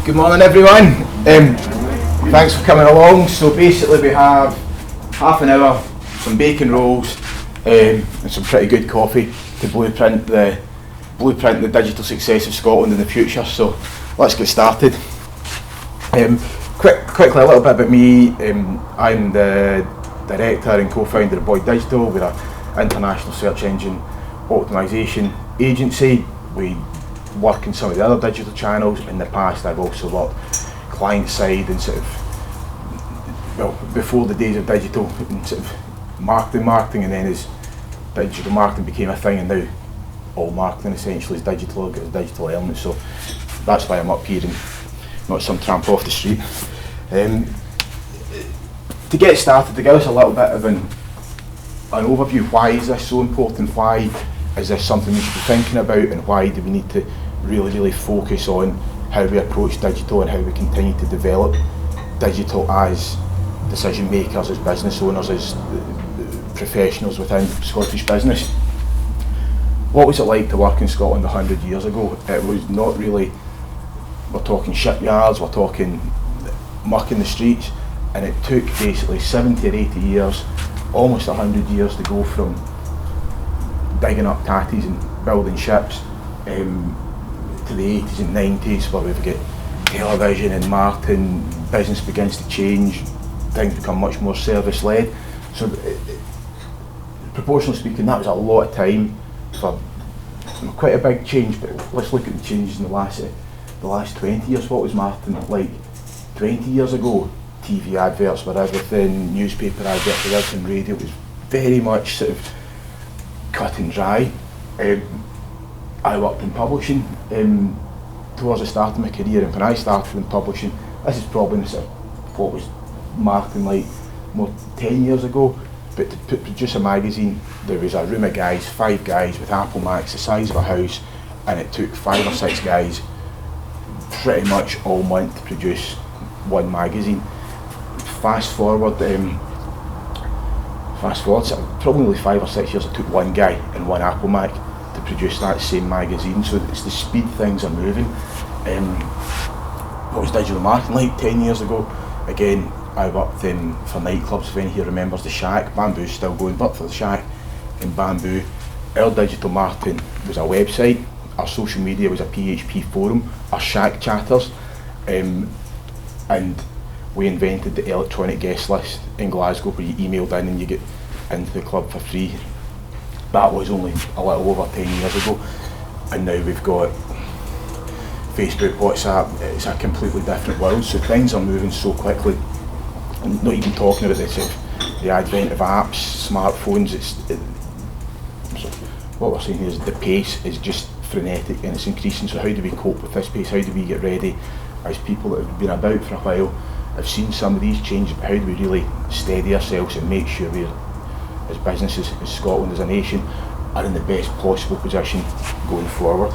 Good morning everyone. Thanks for coming along. So basically we have half an hour, some bacon rolls and some pretty good coffee to blueprint the digital success of Scotland in the future. So let's get started. Quickly a little bit about me. I'm the director and co-founder of Boyd Digital. We're an international search engine optimisation agency. We work in some of the other digital channels. In the past I've also worked client side and sort of, well, before the days of digital, and sort of marketing, and then as digital marketing became a thing, and now all marketing essentially is digital, got a digital element. So that's why I'm up here and not some tramp off the street. To get started, to give us a little bit of an overview, why is this so important? Why is this something we should be thinking about, and why do we need to really focus on how we approach digital and how we continue to develop digital as decision makers, as business owners, as professionals within Scottish business? What was it like to work in Scotland 100 years ago? It was not really, we're talking shipyards, we're talking muck in the streets, and it took basically 70 or 80 years, almost 100 years, to go from digging up tatties and building ships to the 80s and 90s, where we've got television and marketing, business begins to change, things become much more service led. So proportionally speaking, that was a lot of time for quite a big change. But let's look at the changes in the last 20 years. What was marketing like 20 years ago? TV adverts were everything, newspaper adverts were everything, radio was very much sort of cut and dry. I worked in publishing towards the start of my career, and when I started in publishing, this is probably sort of what was marketing like more 10 years ago. But to produce a magazine, there was a room of guys, 5 guys with Apple Macs the size of a house, and it took 5 or 6 guys pretty much all month to produce one magazine. Fast forward, so probably 5 or 6 years, it took one guy and one Apple Mac to produce that same magazine. So it's the speed things are moving. What was digital marketing like 10 years ago? Again, I worked for nightclubs. If any here remembers the Shack, Bamboo's still going, but for the Shack in Bamboo, our digital marketing was a website, our social media was a PHP forum, our Shack chatters, and we invented the electronic guest list in Glasgow, where you emailed in and you get into the club for free. That was only a little over 10 years ago, and now we've got Facebook, WhatsApp. It's a completely different world. So things are moving so quickly. I'm not even talking about the advent of apps, smartphones. So what we're saying here is the pace is just frenetic and it's increasing. So how do we cope with this pace? How do we get ready as people that have been about for a while, have seen some of these changes, but how do we really steady ourselves and make sure we're, as businesses, as Scotland, as a nation, are in the best possible position going forward?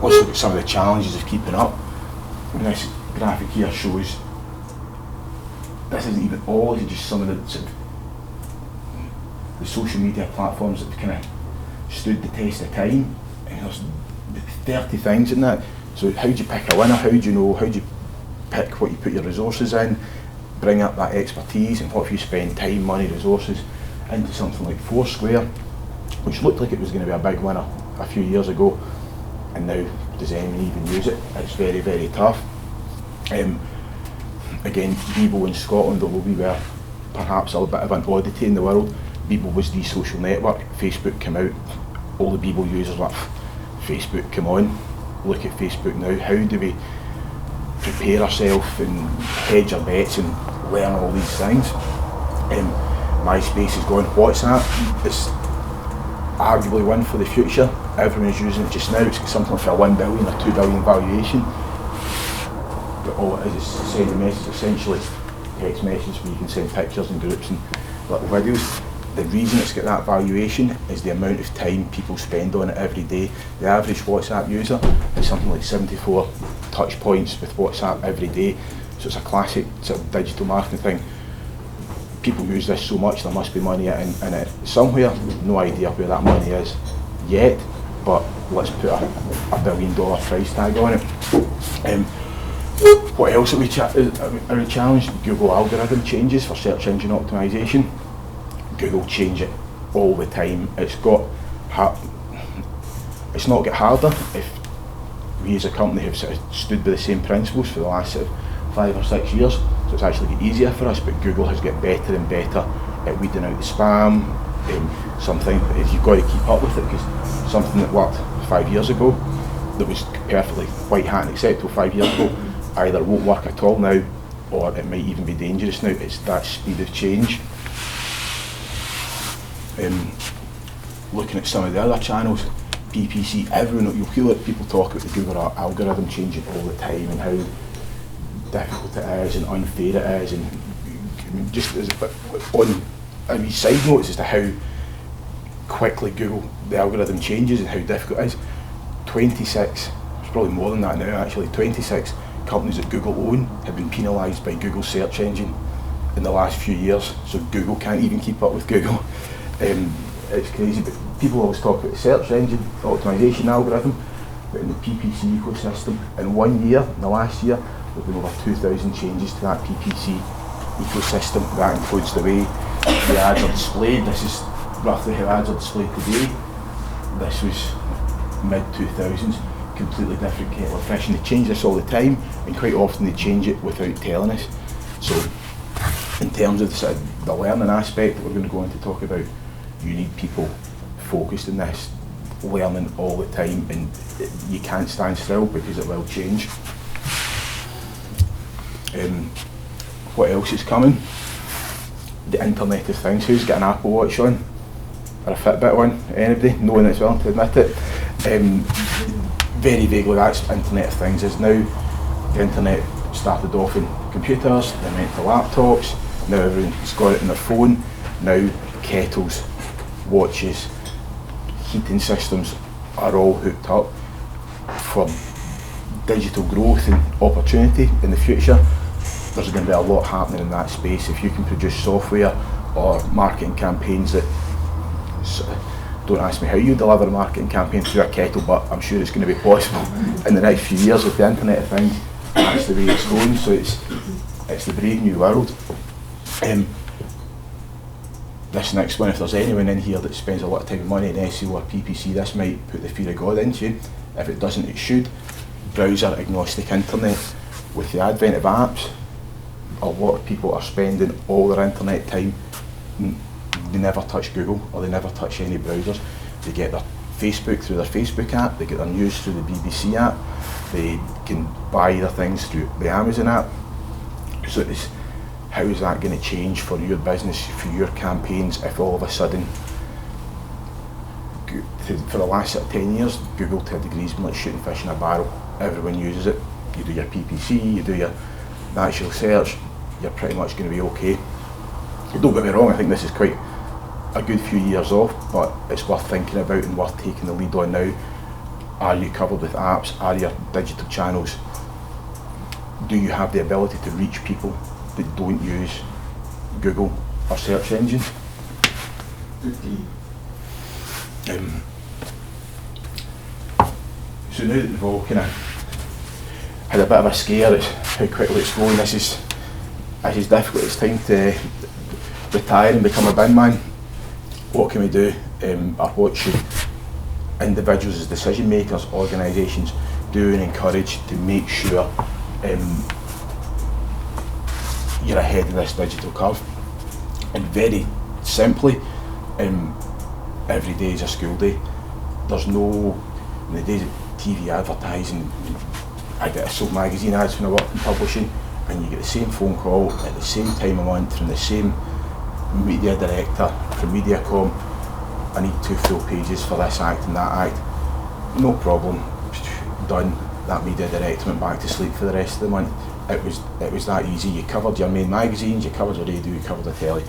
Let's look at some of the challenges of keeping up. And this graphic here shows, this isn't even all, it's just some of the social media platforms that have kind of stood the test of time. And there's 30 things in that. So how do you pick a winner? How do you know? How do you pick what you put your resources in? Bring up that expertise, and what if you spend time, money, resources into something like Foursquare, which looked like it was going to be a big winner a few years ago, and now does anyone even use it? It's very tough. Again, Bebo in Scotland, although we were perhaps a little bit of an oddity in the world, Bebo was the social network. Facebook came out, all the Bebo users were like, Facebook, come on, look at Facebook now. How do we prepare ourselves and hedge our bets and learn all these things? MySpace is going, WhatsApp, it's arguably one for the future. Everyone is using it just now. It's something like a 1 billion or 2 billion valuation. But all it is sending a message, essentially text messages where you can send pictures and groups and little videos. The reason it's got that valuation is the amount of time people spend on it every day. The average WhatsApp user is something like 74 touch points with WhatsApp every day. So it's a classic sort of digital marketing thing. People use this so much, there must be money in it somewhere. No idea where that money is yet, but let's put a $1 billion price tag on it. What else are we challenged? Google algorithm changes for search engine optimization. Google change it all the time. It's not get harder if we as a company have sort of stood by the same principles for the last sort of 5 or 6 years. So it's actually get easier for us, but Google has got better and better at weeding out the spam. Something you've got to keep up with it, because something that worked 5 years ago, that was perfectly white hat and acceptable 5 years ago, either won't work at all now, or it might even be dangerous now. It's that speed of change. Looking at some of the other channels, PPC, everyone, you'll hear people talk about the Google algorithm changing all the time and how difficult it is and unfair it is, and just as on a wee side notes as to how quickly the algorithm changes and how difficult it is. 26, it's probably more than that now actually, 26 companies that Google own have been penalised by Google's search engine in the last few years, so Google can't even keep up with Google. It's crazy, but people always talk about the search engine optimization algorithm, but in the PPC ecosystem, in 1 year, in the last year, there have been over 2,000 changes to that PPC ecosystem. That includes the way the ads are displayed. This is roughly how ads are displayed today. This was mid-2000s, completely different kettle of fish, and they change this all the time, and quite often they change it without telling us. So in terms of the learning aspect that we're going to go on to talk about, you need people focused in this, learning all the time, and you can't stand still because it will change. What else is coming? The Internet of Things. Who's got an Apple Watch on? Or a Fitbit on? Anybody? No one that's willing to admit it. Very vaguely, that's Internet of Things is now. The Internet started off in computers, then went to laptops, now everyone's got it in their phone. Now kettles, watches, heating systems are all hooked up. For digital growth and opportunity in the future, there's going to be a lot happening in that space. If you can produce software or marketing campaigns that, don't ask me how you deliver a marketing campaign through a kettle, but I'm sure it's going to be possible in the next few years with the Internet of Things. That's the way it's going, so it's the brave new world. This next one, if there's anyone in here that spends a lot of time and money in SEO or PPC, this might put the fear of God into you. If it doesn't, it should. Browser agnostic internet. With the advent of apps, a lot of people are spending all their internet time, they never touch Google or they never touch any browsers. They get their Facebook through their Facebook app, they get their news through the BBC app, they can buy their things through the Amazon app. So how is that going to change for your business, for your campaigns, if all of a sudden, for the last 10 years, Google to a degree has been like shooting fish in a barrel. Everyone uses it. You do your PPC, you do your natural search, you're pretty much going to be okay. Don't get me wrong, I think this is quite a good few years off, but it's worth thinking about and worth taking the lead on now. Are you covered with apps? Are your digital channels? Do you have the ability to reach people that don't use Google or search engines? So now that we've all kind of had a bit of a scare at how quickly it's going, this is difficult. It's time to retire and become a bin man. What can we do, or what should individuals as decision makers, organisations do and encourage to make sure you're ahead of this digital curve? And very simply, every day is a school day. There's no, in the days of TV advertising, I sold magazine ads when I worked in publishing, and you get the same phone call at the same time of month from the same media director from Mediacom. I need 2 full pages for this act and that act. No problem, done. That media director went back to sleep for the rest of the month. It was that easy. You covered your main magazines, you covered your radio, you covered the telly,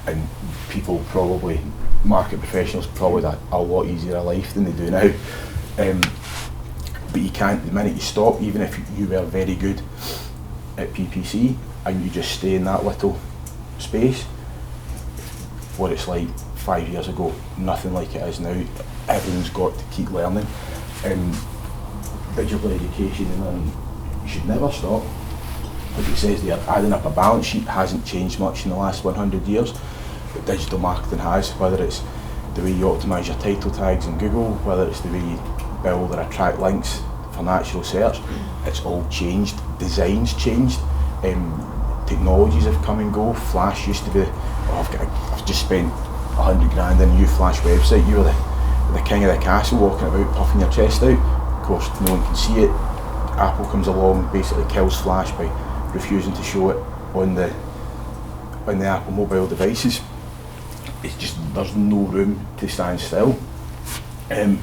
and people probably, market professionals probably had a lot easier a life than they do now. But you can't, the minute you stop, even if you were very good at PPC and you just stay in that little space, what it's like 5 years ago, nothing like it is now. Everyone's got to keep learning. digital education and learning should never stop. Like it says there, adding up a balance sheet hasn't changed much in the last 100 years, but digital marketing has, whether it's the way you optimise your title tags in Google, whether it's the way you build or attract links for natural search, it's all changed. Design's changed, technologies have come and go. Flash used to be, I've just spent 100 grand on a new Flash website. You were the king of the castle walking about puffing your chest out. Of course no one can see it. Apple comes along, basically kills Flash by refusing to show it on the Apple mobile devices. It's just, there's no room to stand still. The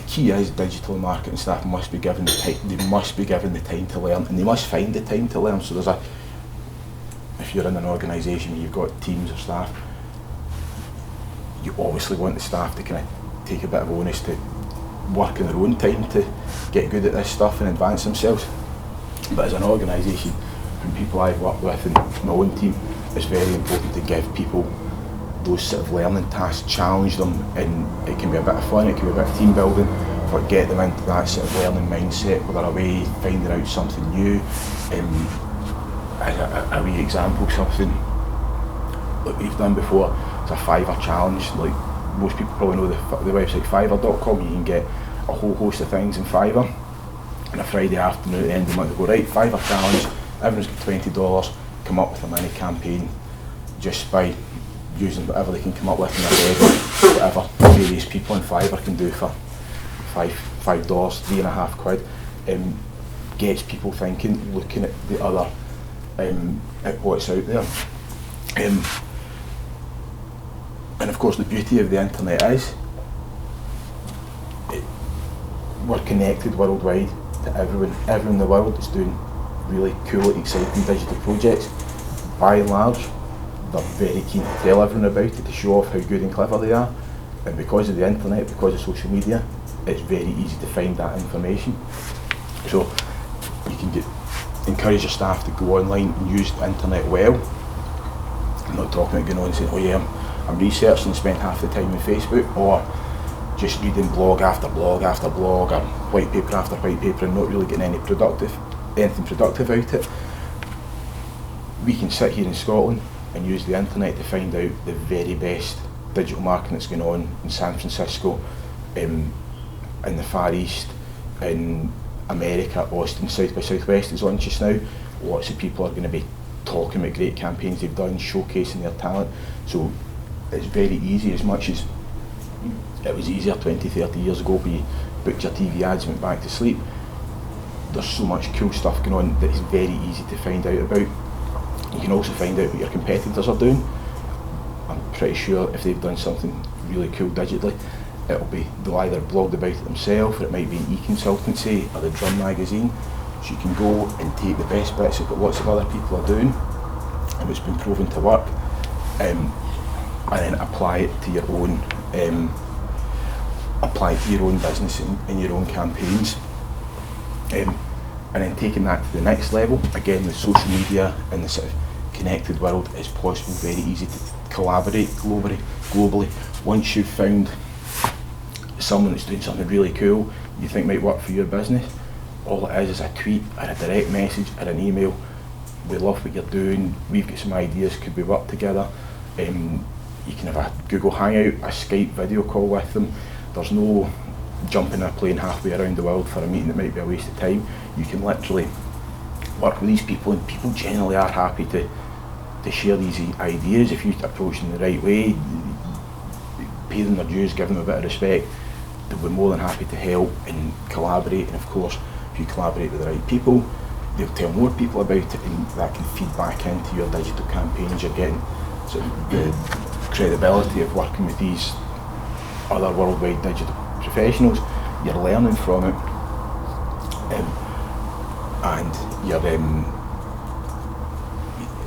key is digital marketing staff must be given the time. They must be given the time to learn, and they must find the time to learn. So if you're in an organisation where you've got teams of staff, you obviously want the staff to kind of take a bit of onus to work in their own time to get good at this stuff and advance themselves. But as an organisation, from people I've worked with and my own team, it's very important to give people those sort of learning tasks, challenge them, and it can be a bit of fun, it can be a bit of team building, but get them into that sort of learning mindset where they're away finding out something new. As a wee example, something that we've done before, it's a Fiverr challenge. Like most people probably know the website Fiverr.com. You can get a whole host of things in Fiverr. On a Friday afternoon at the end of the month, we go, right, Fiverr challenge, everyone's got $20, come up with a mini campaign just by using whatever they can come up with in their head, whatever various people on Fiverr can do for $5, £3.50, gets people thinking, looking at the other, at what's out there. And of course the beauty of the internet is we're connected worldwide to everyone in the world that's doing really cool, exciting digital projects. By and large, they're very keen to tell everyone about it, to show off how good and clever they are. And because of the internet, because of social media, it's very easy to find that information. So you can encourage your staff to go online and use the internet well. I'm not talking about going on and saying, oh yeah, I'm researching and spend half the time on Facebook, or just reading blog after blog after blog, or white paper after white paper, and not really getting anything productive out it. We can sit here in Scotland and use the internet to find out the very best digital marketing that's going on in San Francisco, in the Far East, in America, Austin, South by Southwest is on just now. Lots of people are going to be talking about great campaigns they've done, showcasing their talent. So it's very easy, as much as it was easier 20, 30 years ago where you booked your TV ads and went back to sleep. There's so much cool stuff going on that is very easy to find out about. You can also find out what your competitors are doing. I'm pretty sure if they've done something really cool digitally, they'll either blogged about it themselves, or it might be an e-consultancy or the Drum magazine. So you can go and take the best bits of what lots of other people are doing and it's been proven to work, and then apply it to your own business and your own campaigns. And then taking that to the next level, again with social media and the sort of connected world, it's possible, very easy to collaborate globally. Once you've found someone that's doing something really cool you think might work for your business, all it is a tweet or a direct message or an email. We love what you're doing, we've got some ideas, could we work together? You can have a Google Hangout, a Skype video call with them. There's no jumping a plane halfway around the world for a meeting that might be a waste of time. You can literally work with these people, and people generally are happy to share these ideas if you approach them the right way, pay them their dues, give them a bit of respect. They'll be more than happy to help and collaborate. And of course, if you collaborate with the right people, they'll tell more people about it, and that can feed back into your digital campaigns. You're getting sort of the credibility of working with these other worldwide digital professionals. You're learning from it, and you're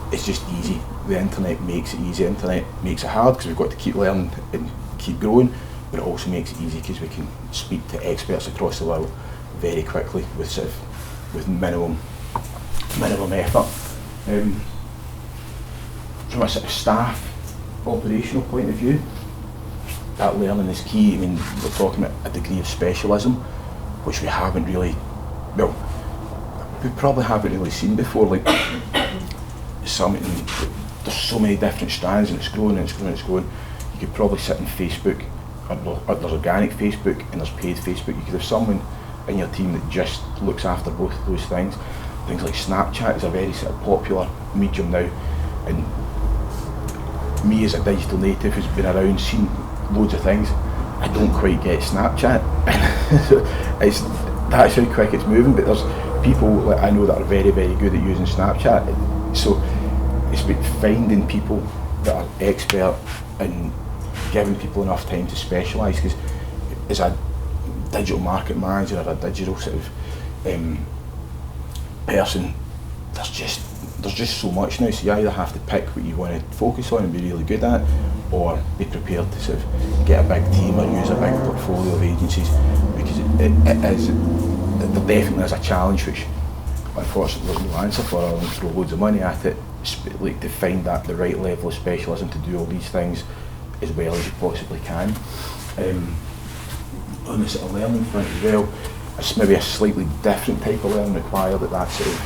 it's just easy. The internet makes it easy. The internet makes it hard because we've got to keep learning and keep growing, but it also makes it easy because we can speak to experts across the world very quickly with minimum effort. From a sort of staff operational point of view, that learning is key. I mean, we're talking about a degree of specialism, which we haven't really, well, we probably haven't really seen before. Like, there's so many different strands, and it's growing and it's growing and it's growing. You could probably sit on Facebook, there's organic Facebook and there's paid Facebook. You could have someone in your team that just looks after both of those things. Things like Snapchat is a very sort of popular medium now, and me as a digital native who's been around, seen loads of things, I don't quite get Snapchat. That's how quick it's moving, but there's people that I know that are very, very good at using Snapchat. So it's about finding people that are expert and giving people enough time to specialise, because as a digital market manager or a digital sort of person, there's just so much now, so you either have to pick what you want to focus on and be really good at, or be prepared to sort of get a big team or use a big portfolio of agencies, because there definitely is a challenge which unfortunately there's no answer for, other than throw loads of money at it. Like, to find that the right level of specialism to do all these things as well as you possibly can. On the sort of learning front as well, it's maybe a slightly different type of learning required at that sort of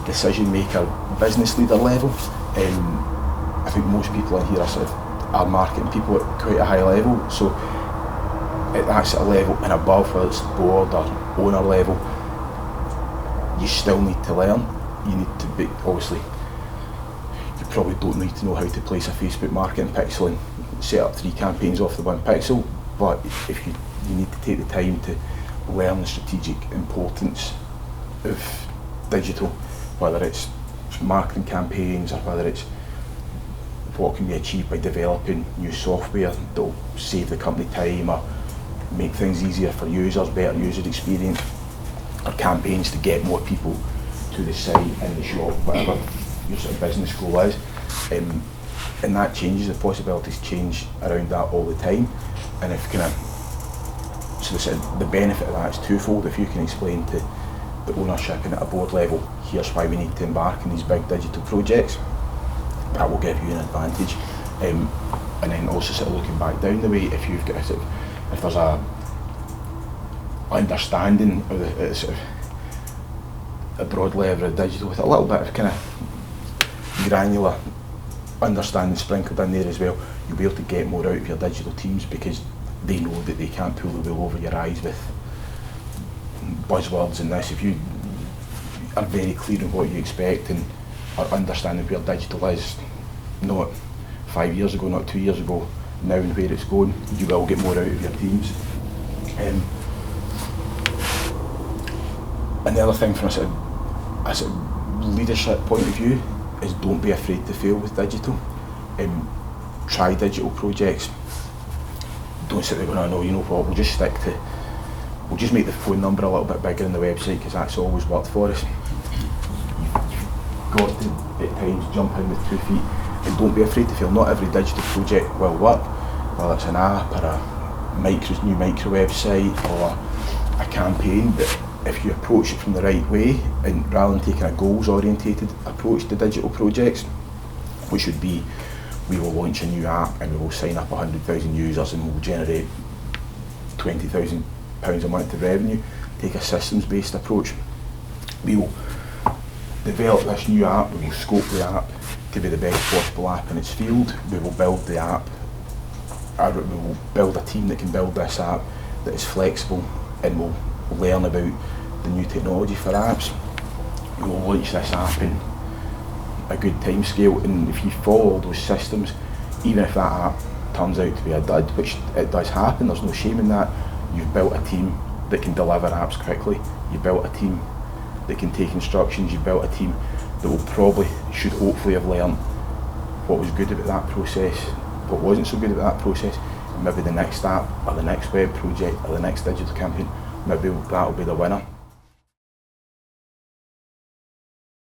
decision maker, business leader level. I think most people in here are marketing people at quite a high level, so at that sort of level and above, whether it's board or owner level, you still need to learn. You need to be, obviously, you probably don't need to know how to place a Facebook marketing pixel and set up 3 campaigns off the 1 pixel, but if you need to take the time to learn the strategic importance of digital, whether it's marketing campaigns or whether it's what can be achieved by developing new software that will save the company time or make things easier for users, better user experience, or campaigns to get more people to the site, in the shop, whatever your sort of business goal is. And that changes, the possibilities change around that all the time. And if so the benefit of that is twofold. If you can explain to the ownership and at a board level, here's why we need to embark on these big digital projects, that will give you an advantage. And then also sort of looking back down the way, if you've got if there's a understanding of the sort of a broad level of digital with a little bit of kind of granular understanding sprinkled in there as well, you'll be able to get more out of your digital teams, because they know that they can't pull the wool over your eyes with buzzwords and this. If you are very clear on what you expect and are understanding where digital is, not 5 years ago, not 2 years ago, now and where it's going, you will get more out of your teams. And the other thing from a sort of leadership point of view is, don't be afraid to fail with digital. Try digital projects. Don't sit there going, oh no, you know what, we'll just make the phone number a little bit bigger on the website because that's always worked for us. You've got to, at times, jump in with 2 feet, and don't be afraid to fail. Not every digital project will work, whether it's an app or a new micro website or a campaign, but if you approach it from the right way, and rather than taking a goals orientated approach to digital projects, which would be, we will launch a new app and we will sign up 100,000 users and we'll generate £20,000 a month of revenue. Take a systems based approach. We will develop this new app, we will scope the app to be the best possible app in its field. We will build the app, we will build a team that can build this app that is flexible, and will learn about the new technology for apps. We will launch this app in a good time scale, and if you follow those systems, even if that app turns out to be a dud, which it does happen, there's no shame in that, you've built a team that can deliver apps quickly, you've built a team that can take instructions, you've built a team that should hopefully have learned what was good about that process, what wasn't so good about that process, and maybe the next app or the next web project or the next digital campaign, maybe that will be the winner.